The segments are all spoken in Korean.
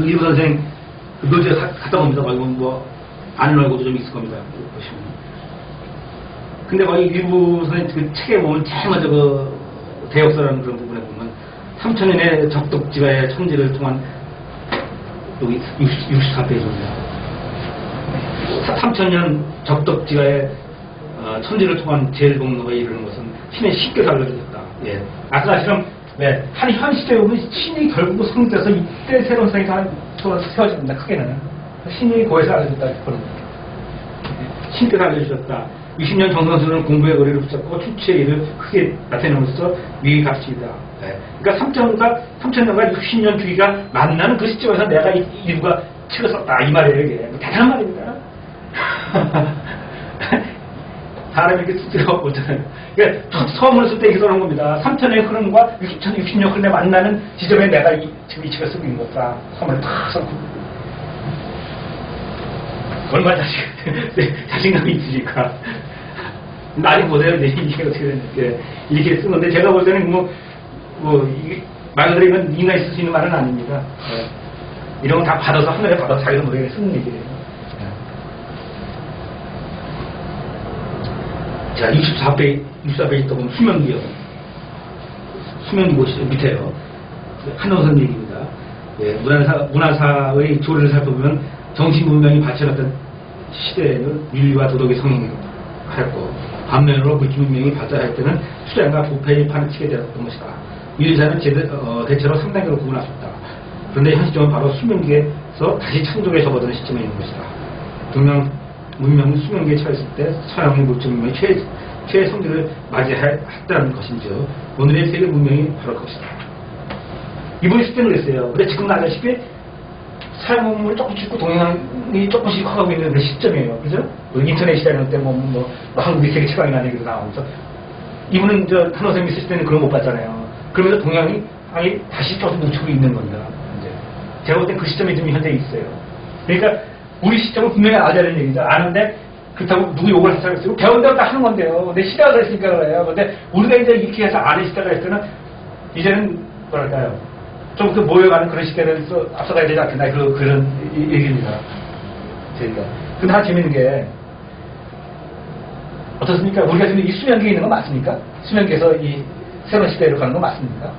이부 선생 그 묘지에 갔다 옵니다. 거기 뭐 아는 얼굴도 좀 있을 겁니다. 보시면. 근데 거기 이부 선생 그 책에 보면 제일 먼저 그 대역사라는 그런 부분에 보면 3000년의 적덕지가의 천지를 통한 여기 64페이지입니다. 3000년 적덕지가의 천지를 통한 제일 공로가 이르는 것은 신의 신께서 알려주셨다. 예. 아까처럼 네, 한 현 시대에 보면 신이 결국 성립돼서 이때 새로운 세상이 다 세워집니다. 크게는 신이 고해서 알려줬다. 그런 신께서 알려주셨다. 60년 정성스러운 공부의 거리를 붙잡고 출치의 일을 크게 나타내면서 위기 가르칩니다. 네. 그러니까 3천년과 60년 주기가 만나는 그 시점에서 내가 이부가 책을 썼다. 이 말이에요. 이게 대단한 말입니다. 사람이 이렇게 쓸데가 없잖아요. 그러니까 서문을 쓸 때 이렇게 써놓은 겁니다. 3천의 흐름과 60년 흐름에 만나는 지점에 내가 지금 이 책을 쓰고 있는 거다. 서문을 탁 써놓고. 얼마나 자신감이 있으니까. 나중에 보세요. 이게 어떻게 되는지. 이렇게 쓴 건데, 제가 볼 때는 이게 말 그대로 이건 인간이 쓸 수 있는 말은 아닙니다. 네. 이런 건 다 받아서, 하늘에 받아서 자기도 모르게 쓰는 얘기예요. 네. 자, 64페이지 또 보면 수명기요. 수명기 보시죠. 밑에요. 한호선 얘기입니다. 예, 문화사의 조례를 살펴보면 정신문명이 발전했던 시대에는 윤리와 도덕의 성행하였고, 반면으로 물질문명이 발달할 때는 수량과 부패의 판을 치게 되었던 것이다. 윤리사는 대체로 3단계로 구분할 수 있다. 그런데 현 시점은 바로 수명기에서 다시 창조에 접어드는 시점에 있는 것이다. 동양 문명은 수명기에 처했을 때 서양의 물질문명이 최의 성기를 맞이했다는 것인즉 오늘의 세계 문명이 바로 그것이다. 이분이 시대는 그랬어요. 근데 지금은 알다시피 서양 문명을 조금씩 있고 동양이 조금씩 커가고 있는 그 시점이에요. 그죠? 인터넷 시대는 때 한국이 세계 최강이라는 얘기도 나오면서 이분은 한호생이 있을 때는 그런 거 못 봤잖아요. 그러면서 동양이 다시 조금 늦추고 있는 겁니다. 이제 제가 볼 땐 그 시점이 지금 현재 있어요. 그러니까 우리 시점은 분명히 알아야 되는 얘기죠. 아는데 그렇다고 누구 욕을 하지 않겠어요? 배운 대로 다 하는 건데요. 근데 시대가 그랬으니까 그래요. 근데 우리가 이제 이렇게 해서 아는 시대가 있을 때는 이제는 뭐랄까요? 좀 그 모여가는 그런 시대를 앞서가야 되지 않겠나 그런 얘기입니다. 저희가. 근데 하나 재밌는 게 어떻습니까? 우리가 지금 이 수명기에 있는 건 맞습니까? 수명기에서 이 새로운 시대로 가는 건 맞습니까?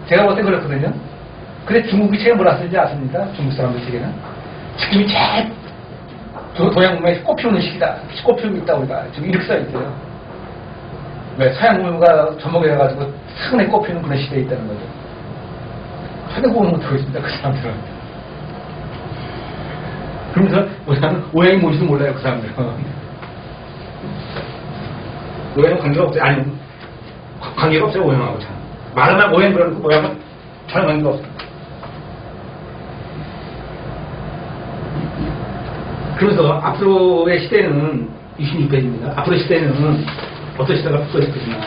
제가 볼 땐 그렇거든요. 근데 중국이 책에 뭐라 쓰는지 아십니까? 중국 사람들 책에는 지금이 제일 동양 문명에서 꽃피우는 시기다. 꽃피우고 있다 우리가 지금 이렇게 써 있어요. 왜 서양 문명가 접목해가지고 차근에 꽃피우는 그런 시대에 있다는 거죠. 하대국은 못하고 있습니다. 그 사람들은. 그러면서 뭐냐면 오행이 뭔지도 몰라요. 그 사람들은. 오행은 관계가 없어요. 아니 관계가 없어요. 오행하고 참. 말하면 오행 그러고 오행은 전혀 관계가 없어요. 그래서 앞으로의 시대는 26페이지입니다. 앞으로의 시대는 어떤 시대가 붙어있을 것이냐.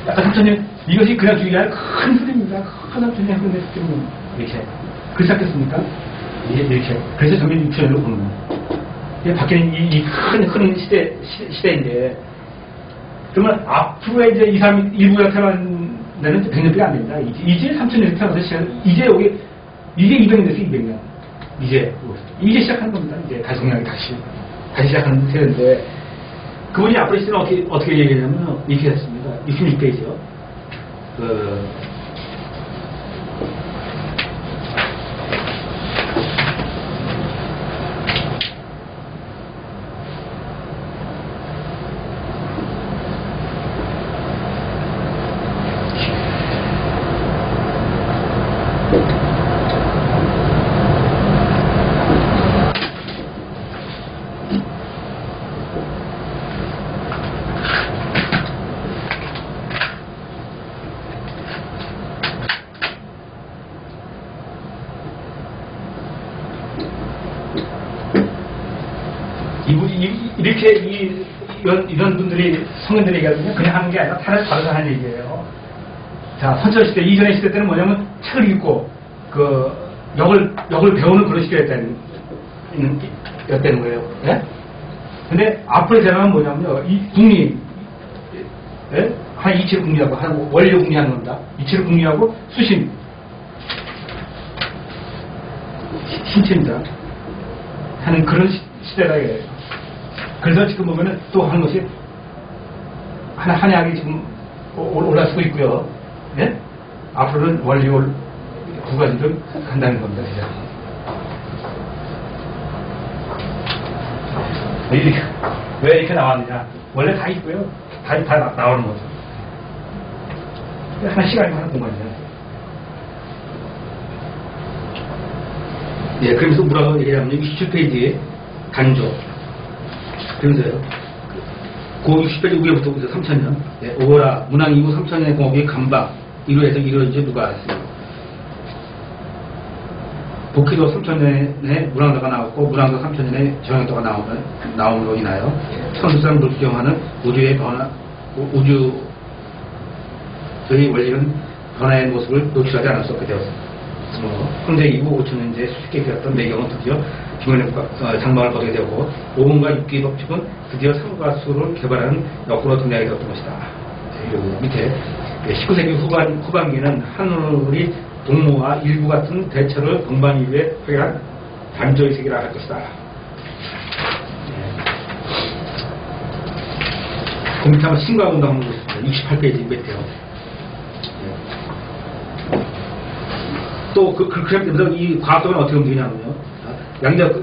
약간 3천년 이것이 그냥 중요한 큰 흐름입니다. 큰 3천년 흐름의 시점은 이렇게. 그렇지 않겠습니까? 이렇게. 그래서 정면 6천년으로 보는 거예요. 바뀌는 이 큰 흐름 시대인데 그러면 앞으로의 이제 이 사람이 일부가 태어난 데는 100년밖에 안 됩니다. 이제 3천년이 태어나서 이제 여기 이게 200년 됐어요. 200년. 이제 시작하는 겁니다. 이제 다성량이 다시 시작하는 세대인데 그분이 앞으로 시대는 어떻게 얘기하냐면 이렇게 했습니다. 66페이지요. 이렇게 이런 분들이 성인들 얘기하거든요. 그냥 하는 게 아니라 다르서 하는 얘기예요. 자, 선철시대 이전의 시대 때는 뭐냐면 책을 읽고 그 역을 배우는 그런 시대였다는 거예요. 예? 근데 앞으로 제가는 뭐냐면요. 이 국리 예? 한 이치를 국리하고 한 원료 국리하는 겁니다. 이치를 국리하고 수심 신체입니다. 하는 그런 시대가 이래요. 그래서 지금 보면은 또 하는 것이 한약이 지금 올라서고 있고요. 네? 앞으로는 원리올 두 가지를 한다는 겁니다. 왜 이렇게 나왔느냐? 원래 다 있고요. 다 나오는 거죠. 하나 시간이 하나 공간이잖아요. 예, 그러면서 뭐라고 얘기하냐면 67페이지에 단조. 그러면서요. 그 60페이지 위에부터 3000년. 예, 오거라 문왕 이후 3000년의 공업이 감박. 이루에서 이루어진지 누가 알았어요. 복희도 3000년에 문왕도가 나왔고 문왕도 3000년에 정형도가 나옴으로 인하여 천수상 물수정하는 우주의 변화, 우주의 원리는 변화의 모습을 노출하지 않을 수 없게 되었습니다. 황제 이후 5000년째 수십개 되었던 매경은 드디어 비문의 장막을 거두게 되었고 5분과 6기의 법칙은 드디어 상과수를 개발하는 역으로 등장하게 되었던 것이다. 밑에 19세기 후반기에는 하늘이 동무와 일부 같은 대처를 동반 이후에 확연한 단조의 세계라 할 것이다. 그 밑에 한번 신과운동 한번 보겠습니다. 68페이지 밑에요. 또 그래서 이 과학도는 어떻게 움직이냐면요.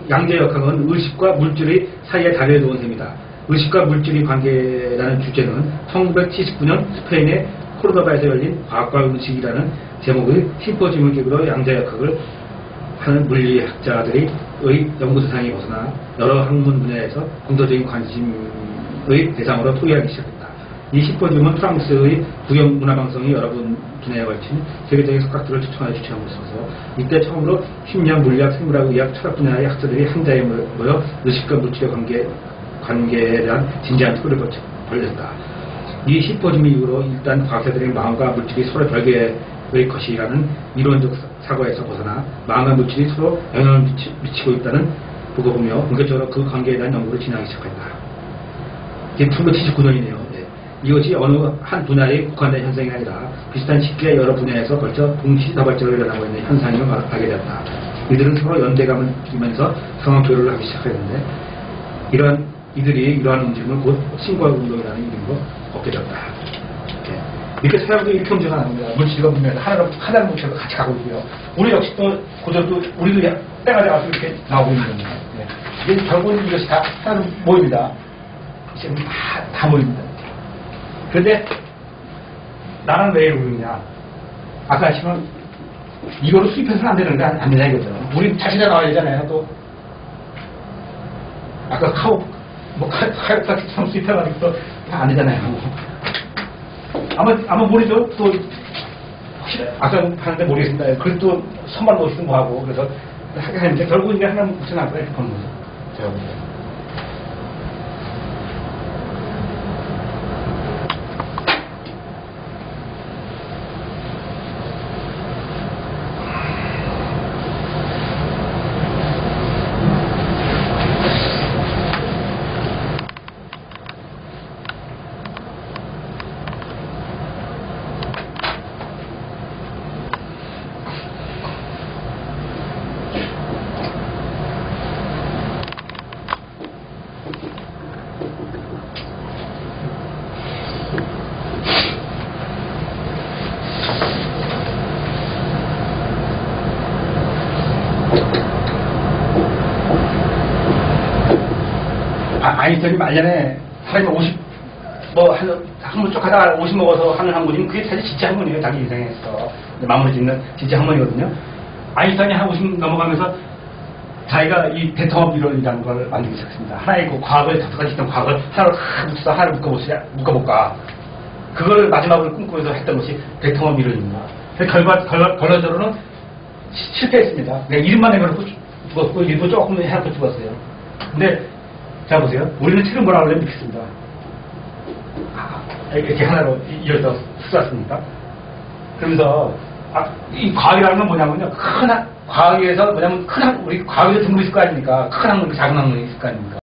양자역학은 의식과 물질의 사이에 다리를 놓은 셈이다. 의식과 물질의 관계라는 주제는 1979년 스페인의 코르도바에서 열린 과학과 의식이라는 제목의 심포지움을 계기로 양자역학을 하는 물리학자들의 연구 대상이 벗어나 여러 학문 분야에서 공통적인 관심의 대상으로 토의하기 시작했다. 이 심포지움은 프랑스의 국영문화방송이 여러 분야에 걸친 세계적인 석학들을 초청하여 주최하고 있어서 이때 처음으로 심리학, 물리학, 생물학, 의학, 철학 분야의 학자들이 한 자리에 모여 의식과 물질의 관계에 대한 진지한 토론을 벌였다. 이 심포지움 이후로 일단 과학자들의 마음과 물질이 서로 별개의 것이라는 이론적 사고에서 벗어나 마음과 물질이 서로 영향을 미치고 있다는 보고 보며 본격적으로 그 관계에 대한 연구를 진행하기 시작했다. 이게 1979년이네요. 이것이 어느 한 분야에 국한된 현상이 아니라 비슷한 시기에 여러 분야에서 걸쳐 동시다발적으로 일어나고 있는 현상임을 알게 되었다. 이들은 서로 연대감을 주면서 상황 교류를 하기 시작했는데 이들이 이러한 움직임을 곧 신과운동이라는 이름으로 얻게 되었다. 이렇게 서양도 이렇게 움직여가는 겁니다. 물질과 분야에서 하나를 뭉쳐서 같이 가고 있고요. 우리 역시 또 고전도 우리도 때가 돼가서 이렇게 나오고 있는 겁니다. 이게 결국은 이것이 다 하나로 모입니다. 지금 다 모입니다. 그런데 나는 왜 이러고 있냐? 아까 하시면 이거로 수입해서는 안 되는데 안 되냐 이거죠. 우리 자신에 나와야 되잖아요. 또 아까 카이로프라틱처럼 수입해가지고 또 다 안 되잖아요. 아마 모르죠. 또 혹시 아까 하는데 모르겠습니다. 그래도 또 선발 놓으시면 뭐하고 그래서 하게 하는데 결국 이게 하나 붙여놨고 이렇게 보는 거죠. 제가 보기에. 아인슈타인이 말년에 사람이 50, 학문 쪽 하다가 50 먹어서 하는 학문이면 그게 사실 진짜 학문이에요. 자기 인생에서. 마무리 짓는 진짜 학문이거든요. 아인슈타인이 한 50 넘어가면서 자기가 이 대통합 이론이라는 걸 만들기 시작했습니다. 하나의 그 과거에 접속까지 있던 과거를 하나로 탁 묻혀서 하나를 묶어볼까. 그걸 마지막으로 꿈꾸면서 했던 것이 대통합 이론입니다. 결과적으로는 실패했습니다. 이름만 내놓고 죽었고, 일부 조금 해놓고 죽었어요. 근데 자 보세요. 우리는 책을 뭐라고 하려면 믿겠습니다. 이렇게 하나로 이어서 쓰았습니까? 그러면서 이 과학이라는 건 뭐냐면요. 과학에서 뭐냐면 우리 과학에서 등급이 있을 거 아닙니까? 큰 학문, 작은 학문이 있을 거 아닙니까?